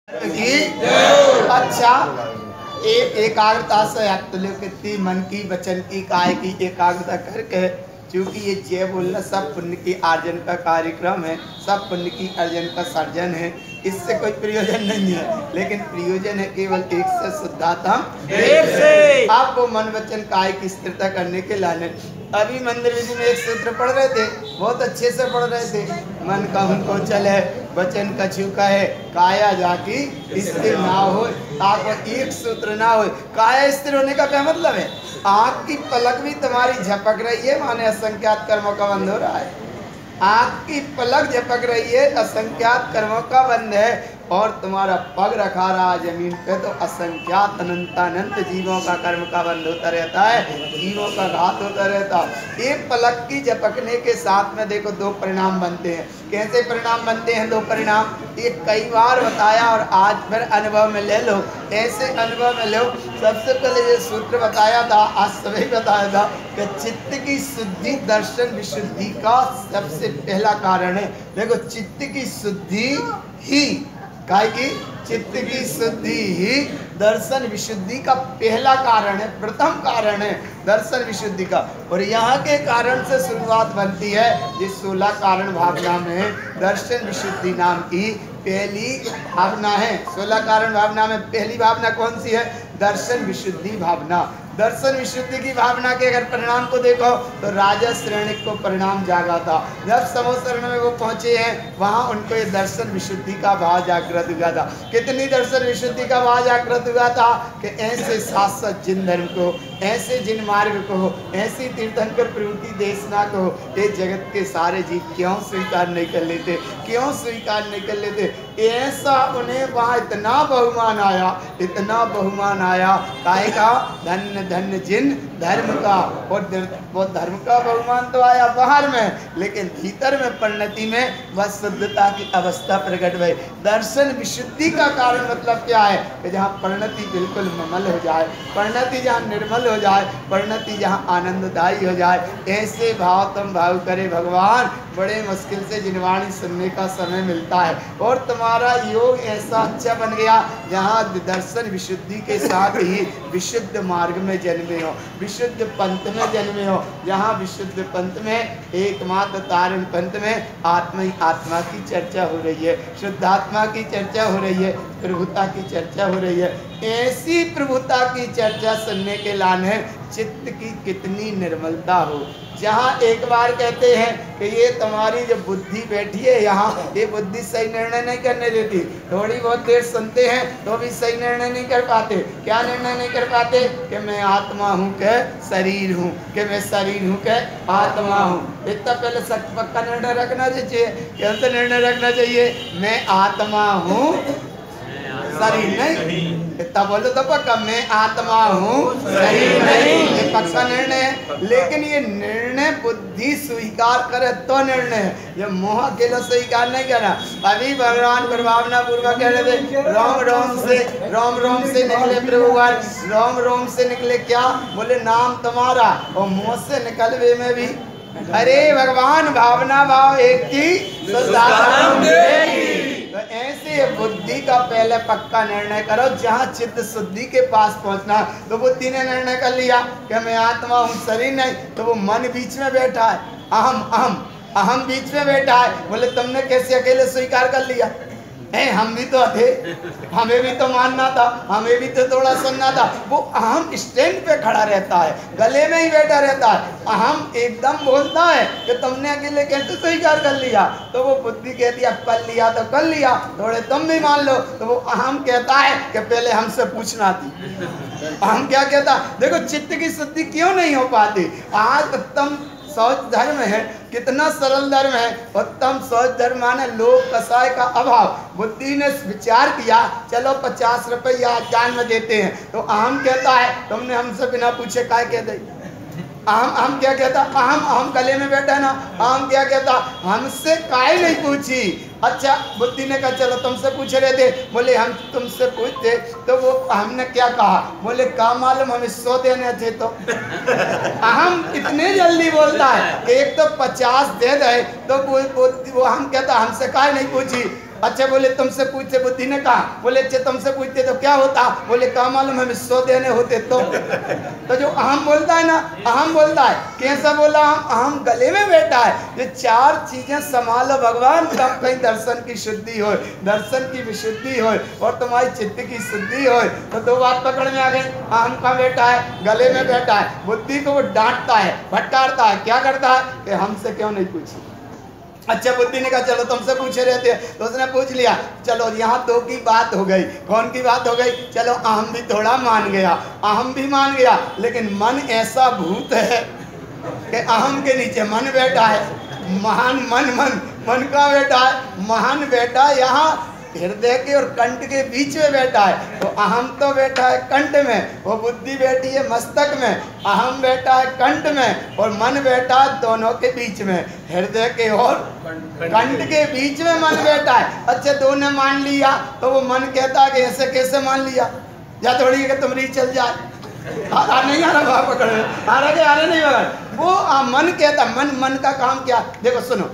अच्छा, एकाग्रता से तुल्य मन की वचन की काय की एकाग्रता करके, क्योंकि ये जय बोलना सब पुण्य की अर्जन का कार्यक्रम है, सब पुण्य की अर्जन का सर्जन है। इससे कोई प्रयोजन नहीं है, लेकिन प्रयोजन है केवल एक से शुद्धात्मा एक से। आपको मन वचन काय की स्थिरता करने के लाने अभी मंदिर विधि में एक सूत्र पढ़ रहे थे, बहुत अच्छे से पढ़ रहे थे। मन का उनको चले, वचन का छूका है, काया जाकी स्थिर ना हो। आपको एक सूत्र ना हो। काया स्थिर होने का क्या मतलब है? आँख की पलक भी तुम्हारी झपक रही है, माने असंख्यात कर्मों का बंध हो रहा है। आँख की पलक झपक रही है, असंख्यात कर्मों का बंध है, और तुम्हारा पग रखा रहा जमीन पे तो असंख्यात अनंतानंत जीवों का कर्म का बंध होता रहता है, जीवों का घात होता रहता। एक पलक की झपकने के साथ में देखो दो परिणाम बनते हैं। कैसे परिणाम बनते हैं? दो परिणाम एक कई बार बताया और आज फिर अनुभव में ले लो, ऐसे अनुभव में लो। सबसे पहले ये सूत्र बताया था, आज सभी बताया था कि चित्त की शुद्धि दर्शन विशुद्धि का सबसे पहला कारण है। देखो, चित्त की शुद्धि ही काय की चित्त की शुद्धि ही दर्शन विशुद्धि का पहला कारण है, प्रथम कारण है दर्शन विशुद्धि का। और यहाँ के कारण से शुरुआत बनती है जिस 16 कारण भावना में दर्शन विशुद्धि नाम की पहली भावना है। 16 कारण भावना में पहली भावना कौन सी है? दर्शन विशुद्धि भावना। दर्शन विशुद्धि की भावना के अगर परिणाम को देखो तो राजा श्रेणिक को परिणाम जागा था। जब समोसरण में वो पहुंचे हैं, वहां उनको ये दर्शन विशुद्धि का भाव जागृत हुआ था। कितनी दर्शन विशुद्धि का भाव जागृत हुआ था कि ऐसे शाश्वत जिन धर्म को, ऐसे जिन मार्ग को, ऐसी तीर्थंकर प्रभु की देशना को ये जगत के सारे जीव क्यों स्वीकार नहीं कर लेते, क्यों स्वीकार नहीं कर लेते? ऐसा उन्हें वहाँ इतना बहुमान आया, इतना बहुमान आया। काहे का? धन्य धन्य जिन धर्म का। और वो धर्म का बहुमान तो आया बाहर में, लेकिन भीतर में परिणति में वह शुद्धता की अवस्था प्रकट हुई। दर्शन विशुद्धि का कारण मतलब क्या है? कि जहाँ परिणति बिल्कुल निर्मल हो जाए, परिणति जहाँ निर्मल हो जाए, परिणति जहाँ आनंददायी हो जाए, ऐसे भाव तुम भाव करे भगवान। बड़े मुश्किल से जिनवाणी सुनने का समय मिलता है, और तुम्हारा योग ऐसा अच्छा बन गया जहाँ दर्शन विशुद्धि के साथ ही विशुद्ध मार्ग में जन्मे हो, विशुद्ध पंथ में जन्मे हो। जहाँ विशुद्ध पंथ में, एकमात्र तारण पंथ में आत्मा ही आत्मा की चर्चा हो रही है, शुद्धात्मा की चर्चा हो रही है, प्रभुता की चर्चा हो रही है। ऐसी प्रभुता की चर्चा सुनने के लाने चित्त की कितनी निर्मलता हो। जहाँ एक बार कहते हैं कि ये तुम्हारी जो बुद्धि बैठी है यहाँ, ये बुद्धि सही निर्णय नहीं करने देती। थोड़ी बहुत देर सुनते हैं तो भी सही निर्णय नहीं कर पाते। क्या निर्णय नहीं कर पाते? कि मैं आत्मा हूँ के शरीर हूँ, कि मैं शरीर हूँ के आत्मा हूँ। इतना पहले सख्त पक्का निर्णय रखना चाहिए। कैसे निर्णय रखना चाहिए? मैं आत्मा हूँ, शरीर नहीं। इतना बोलो तो पक्का, मैं आत्मा हूँ, शरीर नहीं। ये पक्का निर्णय है, लेकिन ये निर्णय बुद्धि स्वीकार करे तो निर्णय है। ये मोह अकेला स्वीकार नहीं करना। अभी भगवान प्रभावना पूर्वक कह रहे थे, रोम रोम से निकले प्रभुवान, रोम रोम से निकले क्या? बोले नाम तुम्हारा, और मुँह से निकल वे में भी अरे भगवान, भावना भाव एक की तो ऐसे बुद्धि का पहले पक्का निर्णय करो। जहाँ चित्त शुद्धि के पास पहुँचना, तो बुद्धि ने निर्णय कर लिया कि मैं आत्मा हूँ, शरीर नहीं। तो वो मन बीच में बैठा है, अहम अहम अहम बीच में बैठा है। बोले तुमने कैसे अकेले स्वीकार कर लिया? हम भी तो थे, हमें भी तो मानना था, हमें भी तो थोड़ा सुनना था। वो अहम स्टैंड पे खड़ा रहता है, गले में ही बैठा रहता है। अहम एकदम बोलता है कि तुमने अकेले कैसे स्वीकार कर लिया? तो वो बुद्धि कहती है अब कर लिया तो कर लिया, थोड़े तुम भी मान लो। तो वो अहम कहता है कि पहले हमसे पूछना थी। अहम क्या कहता? देखो चित्त की शुद्धि क्यों नहीं हो पाती? आज उत्तम शौच धर्म है, कितना सरल धर्म है। उत्तम शौच धर्म माने लोग कसाय का अभाव। बुद्धि ने विचार किया, चलो 50 रुपया जान में देते हैं। तो अहम कहता है तुमने हमसे बिना पूछे काय कह दी? अहम क्या कहता? अहम गले में बैठा है ना। अहम क्या कहता? हमसे काय नहीं पूछी। अच्छा, बुद्धि ने कहा चलो तुमसे पूछ रहे थे। बोले हम तुमसे पूछते तो वो हमने क्या कहा? बोले का मालूम, हमें 100 देने थे। तो अहम इतने जल्दी बोलता है, एक तो 50 दे दे तो वो हम कहता हमसे काय नहीं पूछी। अच्छा बोले तुमसे पूछते, बुद्धि ने कहा। बोले अच्छा तुमसे पूछते तो क्या होता? बोले क्या मालूम, हम 100 देने होते तो जो अहम बोलता है ना, अहम बोलता है। कैसा बोला? अहम गले में बैठा है। ये 4 चीजें संभालो भगवान, तब कहीं दर्शन की शुद्धि हो, दर्शन की विशुद्धि हो और तुम्हारी चित्त की शुद्धि हो। तो 2 बात पकड़ में आ गई। अहम का बैठा है, गले में बैठा है। बुद्धि को वो डांटता है, भटकारता है। क्या करता है कि हमसे क्यों नहीं पूछी? अच्छा बुद्धि ने कहा चलो तुमसे पूछे रहते हैं, तो उसने पूछ लिया। चलो यहाँ 2 की बात हो गई। कौन की बात हो गई? चलो अहम भी थोड़ा मान गया, अहम भी मान गया, लेकिन मन ऐसा भूत है कि अहम के नीचे मन बैठा है। महान मन का बैठा है। महान बैठा यहाँ हृदय के और कंठ के बीच में बैठा है। तो अहम तो बैठा है कंठ में, वो बुद्धि बैठी है मस्तक में। अहम बैठा है कंठ में और मन बैठा है दोनों के बीच में, हृदय के और कंठ के बीच में मन बैठा है। अच्छा 2 ने मान लिया तो वो मन कहता है कि ऐसे कैसे मान लिया? या थोड़ी कि तुम री चल जाए। नहीं आ रहा पकड़, आ रहा नहीं पकड़। वो मन कहता, मन का काम क्या? देखो सुनो,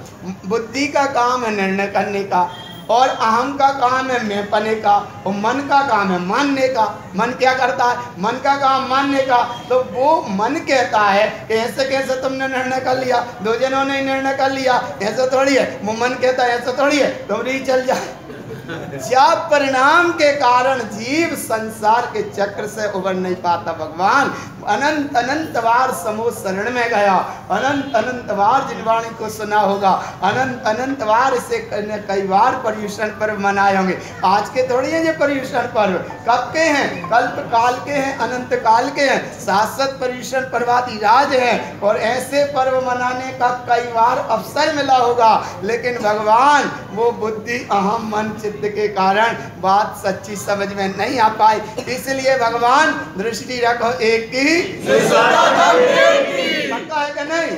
बुद्धि का काम है निर्णय करने का और अहम का काम है मैं पने का और मन का काम है मानने का। मन क्या करता है? मन का काम मानने का। तो वो मन कहता है कि ऐसे कैसे तुमने निर्णय कर लिया? 2 जनों ने निर्णय कर लिया, ऐसा थोड़ी है। वो मन कहता है ऐसा थोड़ी है, तुम री चल जाए। क्या परिणाम के कारण जीव संसार के चक्र से उबर नहीं पाता। भगवान अनंत अनंत बार समूह शरण में गया, अनंत अनंत बार जिनवाणी को सुना होगा, अनंत अनंत बार इसे कई बार पर्युषण पर्व मनाए होंगे। आज के थोड़ी है ये पर्युषण पर्व, कब के हैं? कल्प काल के हैं, अनंत काल के हैं। शाश्वत पर्युषण पर्वादि राज हैं और ऐसे पर्व मनाने का कई बार अवसर मिला होगा, लेकिन भगवान वो बुद्धि अहम मन चित्त के कारण बात सच्ची समझ में नहीं आ पाई। इसलिए भगवान दृष्टि रखो एक की, पक्का है कि नहीं?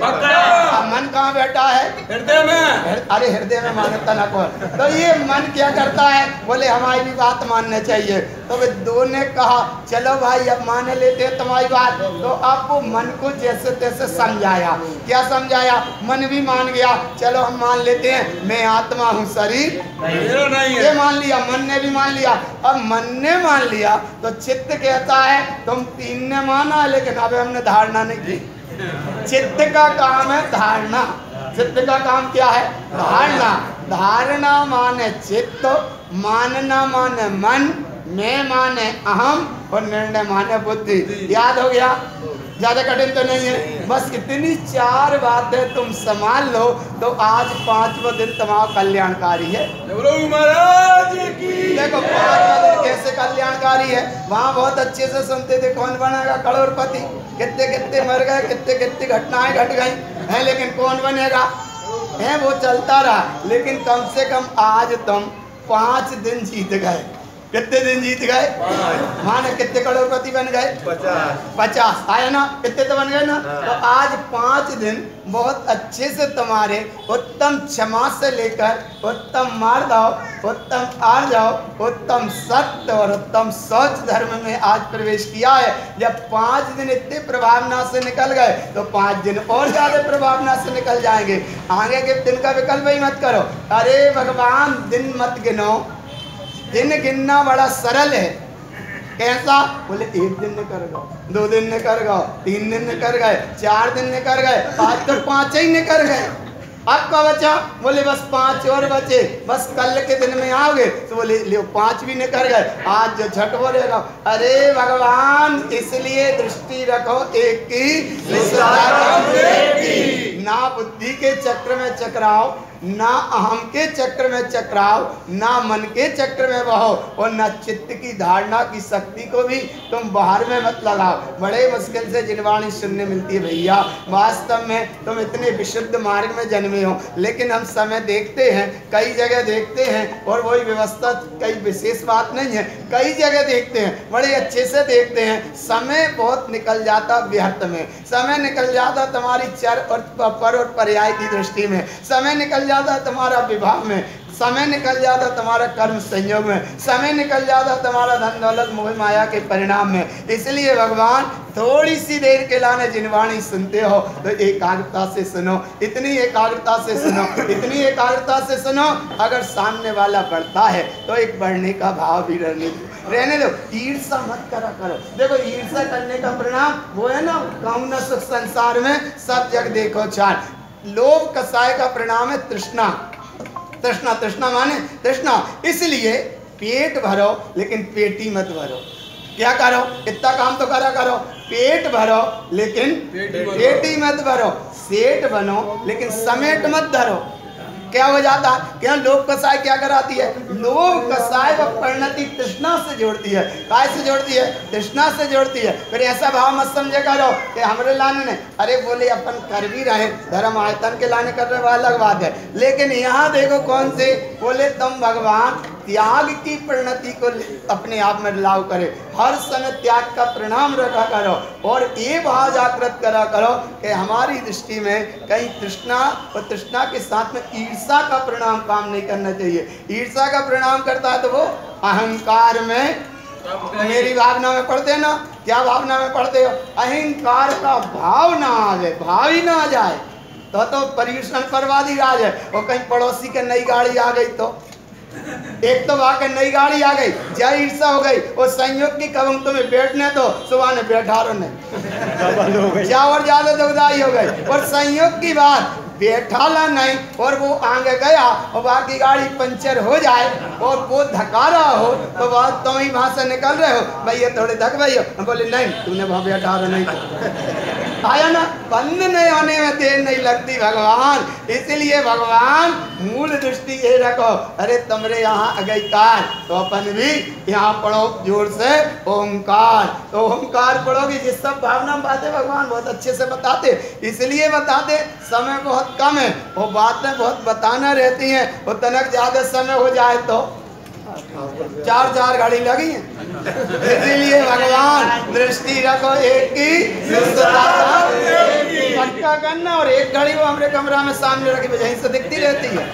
मन कहाँ बैठा है? हृदय में। अरे हृदय में मानता ना कौन? तो ये मन क्या करता है? बोले हमारी भी बात मानना चाहिए। तो वे 2 ने कहा चलो भाई अब मान लेते हैं तुम्हारी बात। तो अब वो मन को जैसे तैसे समझाया। क्या समझाया? मन भी मान गया, चलो हम मान लेते हैं मैं आत्मा हूँ, शरीर नहीं है। ये मान लिया, मन ने भी मान लिया। अब मन ने मान लिया तो चित्त कहता है तुम 3 ने माना, लेकिन अब हमने धारणा नहीं की। चित्त का काम है धारणा। चित्त का काम क्या है? धारणा। धारणा माने चित्त, मानना माने मन, मैं माने अहम और निर्णय माने बुद्धि। याद हो गया? ज्यादा कठिन तो नहीं है। बस इतनी 4 बातें तुम संभाल लो तो आज 5वां दिन तुम्हारा कल्याणकारी है। महाराज की देखो 5वां दिन कैसे कल्याणकारी है। वहाँ बहुत अच्छे से सुनते थे कौन बनेगा करोड़पति, कितने कितने मर गए, कितने कितने घटनाएं घट गई हैं, लेकिन कौन बनेगा है वो चलता रहा। लेकिन कम से कम आज तुम 5 दिन जीत गए। कितने दिन जीत गए? माने कितने करोड़पति बन गए? 50 आया ना? कितने तो बन गए ना? तो आज 5 दिन बहुत अच्छे से तुम्हारे उत्तम क्षमा से लेकर उत्तम मार्दव, उत्तम आर्जव, उत्तम सत्य और उत्तम शौच धर्म में आज प्रवेश किया है। जब 5 दिन इतने प्रभावना से निकल गए तो 5 दिन और ज्यादा प्रभावना से निकल जाएंगे। आगे के दिन का विकल्प ही मत करो। अरे भगवान दिन मत गिनो, दिन गिनना बड़ा सरल है। कैसा? बोले 1 दिन ने कर गए, 2 दिन ने कर गए, 3 दिन ने कर गए, 4 दिन ने कर गए, आज तो 5 ही ने कर गए। अब क्या बचा? बोले बस 5 और बचे, बस कल के दिन में आओगे तो बोले ले 5 भी नहीं कर गए, आज जो झट बोलेगा। अरे भगवान इसलिए दृष्टि रखो एक की, ना बुद्धि के चक्र में चक्राओ, ना अहम के चक्र में चक्राओ, ना मन के चक्र में बहो और ना चित्त की धारणा की शक्ति को भी तुम बाहर में मत लगाओ। बड़े मुश्किल से जिनवाणी सुनने मिलती है भैया। वास्तव में तुम इतने विशुद्ध मार्ग में जन्मे हो, लेकिन हम समय देखते हैं, कई जगह देखते हैं और वही व्यवस्था कई विशेष बात नहीं है, कई जगह देखते हैं, बड़े अच्छे से देखते हैं, समय बहुत निकल जाता व्यर्थ में, समय निकल जाता तुम्हारी चर और पर और पर्याय की दृष्टि में, समय निकल जाता तुम्हारा विवाह में, समय निकल जाता तुम्हारा कर्म संयोग में, समय निकल जाता तुम्हारा धन दौलत मोह माया के परिणाम में। इसलिए भगवान थोड़ी सी देर के लाने जिनवाणी सुनते हो तो एकाग्रता से सुनो, इतनी एकाग्रता से सुनो, इतनी एकाग्रता से सुनो। अगर सामने वाला बढ़ता है तो एक बढ़ने का भाव भी रहने दो। ईर्ष्या मत करा करो। देखो ईर्ष्या करने का परिणाम वो है ना, कामना सुख संसार में सब जग देखो चार। लोभ कसाय का परिणाम है तृष्णा। तृष्णा, तृष्णा माने तृष्णा। इसलिए पेट भरो लेकिन पेटी मत भरो। क्या करो, इतना काम तो करा करो, पेट भरो लेकिन पेटी मत भरो। सेठ बनो लेकिन समेट मत धरो। क्या हो जाता है, क्या लोभ कसाय क्या कराती है, लोभ कसाय व परिणति तृष्णा से जोड़ती है। काय से जोड़ती है, तृष्णा से जोड़ती है। फिर ऐसा भाव मत समझे करो कि हमरे लाने ने, अरे बोले अपन कर भी रहे, धर्म आयतन के लाने कर रहे वो अलग बात है, लेकिन यहाँ देखो कौन से बोले, तुम भगवान त्याग की परिणति को अपने आप में लाभ करे, हर समय त्याग का परिणाम रखा करो और ये भाव जागृत करा करो कि हमारी दृष्टि में कहीं तृष्णा और तृष्णा के साथ में ईर्ष्या का परिणाम काम नहीं करना चाहिए। ईर्ष्या का परिणाम करता है तो वो अहंकार में, मेरी भावना में पढ़ते ना, क्या भावना में पढ़ते हो, अहंकार का भाव ना आवे, भाव ही ना आ जाए तो पर्यूषण परवादी राज है। और कहीं पड़ोसी के नई गाड़ी आ गई तो एक तो वाकई नई गाड़ी आ गई, जय ईर्षा हो गई, और संयोग की कब तुम्हें बैठने तो सुबह ने बैठा रो नहीं, क्या और ज्यादा दुखदाई हो गई। और संयोग की बात बैठा ला नहीं और वो आगे गया और बाकी गाड़ी पंचर हो जाए और वो धका रहा हो तो बात तुम ही वहां से निकल रहे हो, भैया थोड़े धक भैया, बोले नहीं तूने वहां बैठा रहा नहीं आया ना, बंद नहीं होने में देर नहीं लगती भगवान। इसलिए भगवान मूल दृष्टि ये रखो, अरे तुमरे यहाँ अगई कार तो अपन भी यहाँ पढ़ो जोर से ओंकार, तो ओंकार पढ़ोगे। जिस सब भावना बातें भगवान बहुत अच्छे से बताते, इसलिए बताते, समय बहुत कम है, वो बातें बहुत बताना रहती हैं, वो तनक ज्यादा समय हो जाए तो चार घड़ी लगी है। इसीलिए भगवान दृष्टि रखो एक की, पक्का करना, और एक घड़ी वो हमारे कमरा में सामने रखी यहीं से दिखती रहती है।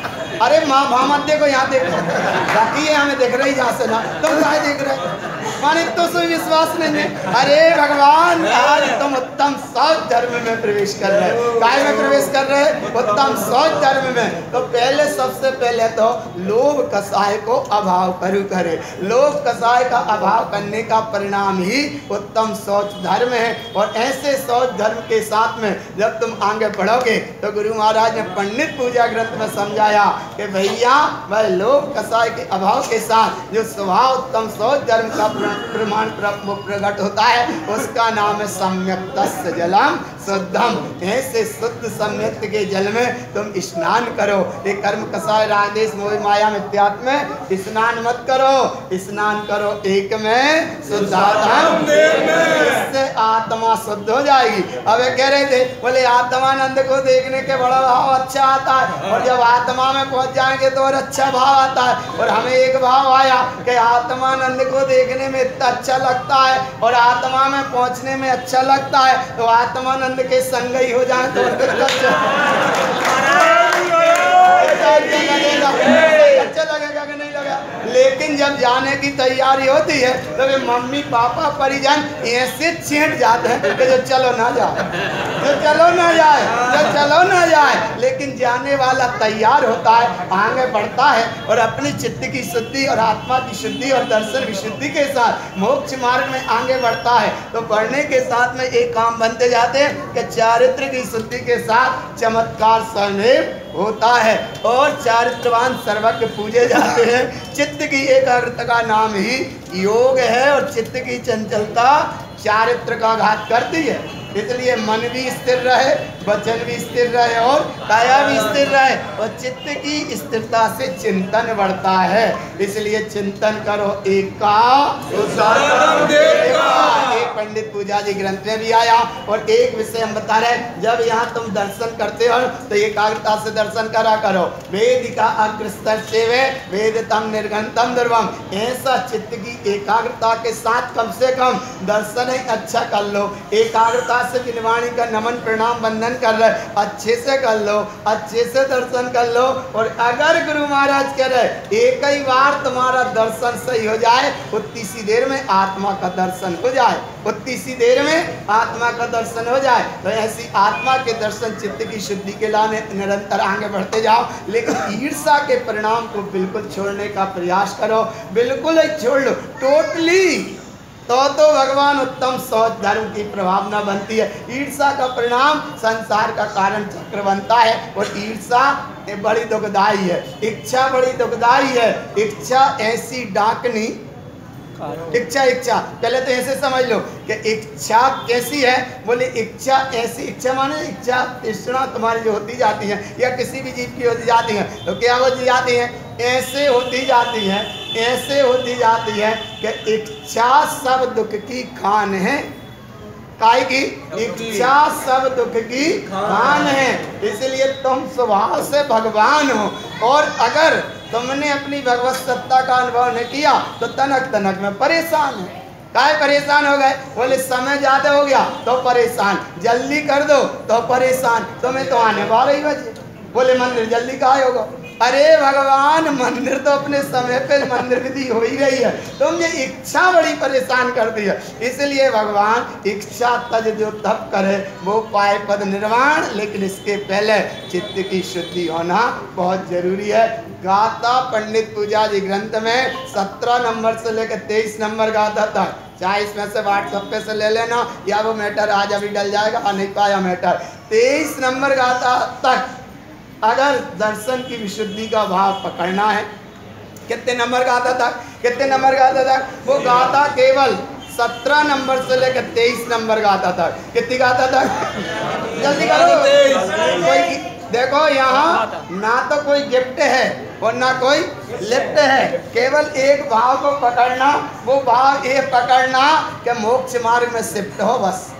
अरे माँ भामत देखो, यहाँ देखो बाकी है, हमें दिख रही जहाँ से ना, तुम क्या देख रहे माने तो विश्वास नहीं है। अरे भगवान आज तुम उत्तम शौच धर्म में प्रवेश कर रहे हो, काय में प्रवेश कर रहे हैं, उत्तम शौच धर्म में। तो पहले सबसे पहले तो लोभ कसाय को अभाव करू करे, लोभ कसाय का अभाव करने का परिणाम ही उत्तम शौच धर्म है। और ऐसे शौच धर्म के साथ में जब तुम आगे बढ़ोगे तो गुरु महाराज ने पंडित पूजा ग्रंथ में समझाया कि भैया वह लोभ कसाय के अभाव के साथ जो स्वभाव उत्तम शौच धर्म का प्रमाण प्रकट होता है उसका नाम है सम्यक तस्य जलम शुद्धम। ऐसे शुद्ध सम्यक के जल में तुम स्नान करो। ये कर्म कसाय रागदेश मोह माया मिथ्यात्व में स्नान मत करो, स्नान करो एक में शुद्धात्म, इससे आत्मा शुद्ध हो जाएगी। अब ये कह रहे थे बोले आत्मानंद को देखने के बड़ा भाव अच्छा आता है, और जब आत्मा में पहुंच जाएंगे तो और अच्छा भाव आता है। और हमें एक भाव आया कि आत्मानंद को देखने में इतना अच्छा लगता है और आत्मा में पहुंचने में अच्छा लगता है, तो आत्मानंद के संग ही हो जाए तो अच्छा लगेगा कि नहीं लगा। लेकिन जब जाने की तैयारी होती है तो वे मम्मी पापा परिजन ऐसे छेड़ जाते हैं कि जो चलो ना जाए, जो चलो ना जाए, जो चलो ना जाए। लेकिन जाने वाला तैयार होता है, आगे बढ़ता है और अपनी चित्त की शुद्धि और आत्मा की शुद्धि और दर्शन विशुद्धि के साथ मोक्ष मार्ग में आगे बढ़ता है। तो बढ़ने के साथ में एक काम बनते जाते हैं कि चारित्र की शुद्धि के साथ चमत्कार स्वयं होता है और चारित्रवान सर्वज्ञ पूजे जाते हैं। चित्त की एकाग्रता का नाम ही योग है और चित्त की चंचलता चारित्र का घात करती है। इसलिए मन भी स्थिर रहे, वचन भी स्थिर रहे और काया भी स्थिर रहे, और चित्त की स्थिरता से चिंतन बढ़ता है। इसलिए चिंतन करो एक का पंडित पूजा जी ग्रंथ में भी आया। और एक विषय हम बता रहे, जब यहाँ तुम दर्शन करते हो तो एकाग्रता से दर्शन करा करो। वेद का अग्रस्तर सेवे वेदतम निर्घंतम दुर्वम। ऐसा चित्त की एकाग्रता के साथ कम से कम दर्शन ही अच्छा कर लो। एकाग्रता से विनवाणी का नमन प्रणाम वंदन कर रहे, अच्छे से कर लो, अच्छे से दर्शन कर लो। और अगर गुरु महाराज कह रहे एक ही बार तुम्हारा दर्शन सही हो जाए, उतनी सी देर में आत्मा का दर्शन हो जाए। उतनी सी देर में आत्मा का दर्शन हो जाए। तो ऐसी आत्मा के दर्शन, चित्त की शुद्धि के लिए निरंतर आगे बढ़ते जाओ, लेकिन ईर्ष्या के परिणाम को बिल्कुल छोड़ने का प्रयास करो, बिल्कुल ही छोड़ लो टोटली। तो भगवान उत्तम सोच धर्म की प्रभावना बनती है। ईर्ष्या का परिणाम संसार का कारण चक्र बनता है, और ईर्ष्या बड़ी दुखदाई है, इच्छा बड़ी दुखदाई है। इच्छा ऐसी डाकनी, इच्छा पहले तो ऐसे समझ लो कि इच्छा कैसी है। बोले इच्छा ऐसी, इच्छा माने इच्छा तृष्णा तुम्हारी जो होती जाती है या किसी भी जीव की होती जाती है, तो क्या होती जाती है? ऐसे होती जाती है, ऐसे होती जाती है कि इच्छा सब दुख की खान है। काय की? इच्छा सब दुख की खान है। इसलिए तुम स्वभाव से भगवान हो, और अगर तुमने अपनी भगवत सत्ता का अनुभव नहीं किया तो तनक तनक में परेशान है। काय परेशान हो गए? बोले समय ज्यादा हो गया तो परेशान, जल्दी कर दो तो परेशान, तुम्हें तो आने 12 बजे। बोले मंदिर जल्दी कहाँ होगा? अरे भगवान, मंदिर तो अपने समय पे मंदिर विधि हो ही गई है, तुमने इच्छा बड़ी परेशान कर दी है। इसलिए भगवान इच्छा तज जो तप करे वो पाए पद निर्वाण, लेकिन इसके पहले चित्त की शुद्धि होना बहुत जरूरी है। गाथा पंडित पूजा जी ग्रंथ में 17 नंबर से लेकर 23 नंबर गाथा तक, चाहे इसमें से व्हाट्सएप पे से ले लेना या वो मैटर आज अभी डल जाएगा, नहीं पाया मैटर, 23 नंबर गाथा तक अगर दर्शन की विशुद्धि का भाव पकड़ना है, कितने नंबर गाथा तक? कितने नंबर गाथा तक? वो गाथा केवल 17 नंबर से लेकर 23 नंबर गाथा तक। कितनी गाथा तक? जल्दी करो। कोई देखो, यहाँ ना तो कोई गिफ्ट है और ना कोई लिफ्ट है, केवल एक भाव को पकड़ना। वो भाव ये पकड़ना कि मोक्ष मार्ग में शिफ्ट हो, बस।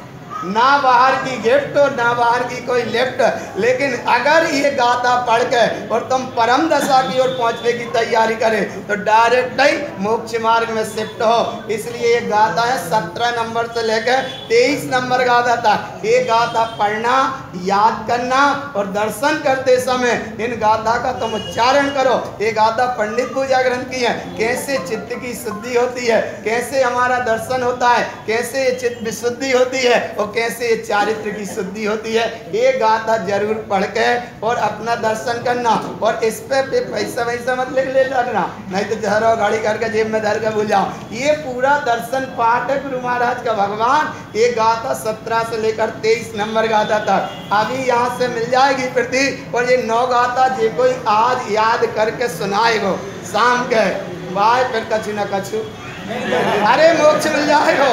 ना बाहर की गिफ्ट और ना बाहर की कोई लिफ्ट। लेकिन अगर ये गाथा पढ़ के और तुम परम दशा की ओर पहुंचने की तैयारी करें तो डायरेक्ट ही मोक्ष मार्ग में शिफ्ट हो। इसलिए ये गाथा है 17 नंबर से लेकर 23 नंबर गाथा तक। ये गाथा पढ़ना, याद करना और दर्शन करते समय इन गाथा का तुम उच्चारण करो। ये गाथा पंडित पूजा ग्रंथ की है। कैसे चित्त की शुद्धि होती है, कैसे हमारा दर्शन होता है, कैसे चित्त विशुद्धि होती है और कैसे ये चारित्र की शुद्धि होती है। ये गाथा जरूर पढ़ के और अपना दर्शन करना। और इस पे पैसा वैसा मत लिख ले रखना, नहीं तो जहरो गाड़ी करके जेब में धर के भूल जाओ। ये पूरा दर्शन पाठ है गुरु महाराज का। भगवान ये गाथा 17 से लेकर 23 नंबर गाथा तक अभी यहाँ से मिल जाएगी प्रति। और ये 9 गाथा जे कोई आज याद करके सुनाएगो शाम के बाय, फिर कछु न कछु अरे मोक्ष मिल जाएगा।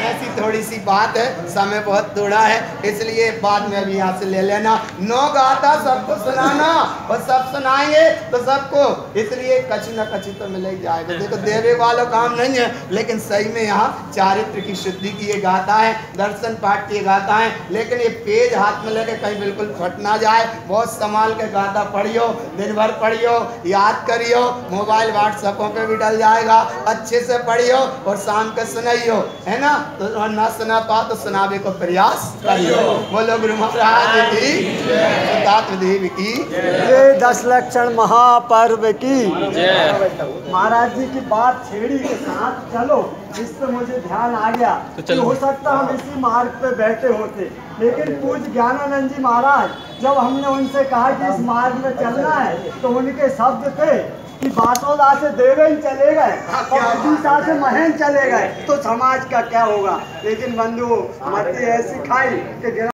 ऐसी थोड़ी सी बात है, समय बहुत थोड़ा है, इसलिए बाद में भी यहाँ से ले लेना। 9 गाथा सबको सुनाना और सब सुनाएंगे तो सबको, इसलिए कछु न कछु तो मिल ही जाएगा। देखो देवे वालों काम नहीं है, लेकिन सही में यहाँ चारित्र की शुद्धि की ये गाथा है, दर्शन पाठ की गाथा है। लेकिन ये पेज हाथ में लेके कहीं बिल्कुल फट ना जाए, बहुत संभाल के गाथा पढ़ियो, दिन भर पढ़ियो, याद करियो, मोबाइल व्हाट्सएपों पे भी डल जाएगा, अच्छे से पढ़ियो और शाम के सुनाइयो, है ना। तो ना सुना पा तो सुनावे को प्रयास करियो। बोलो गुरु महाराज की जय, देव की जय, 10 लक्षण महापर्व की जय। महाराज जी की बात छेड़ी के साथ चलो, इससे मुझे ध्यान आ गया तो हो सकता हम इसी मार्ग पे बैठे होते, लेकिन पूज्य ज्ञानानंद जी महाराज जब हमने उनसे कहा कि इस मार्ग में चलना है तो उनके शब्द थे कि बासोदा से देवे ही चले गए और विदिशा से महन चले गए तो समाज का क्या होगा। लेकिन बंधुओं, मत ऐसी खाई कि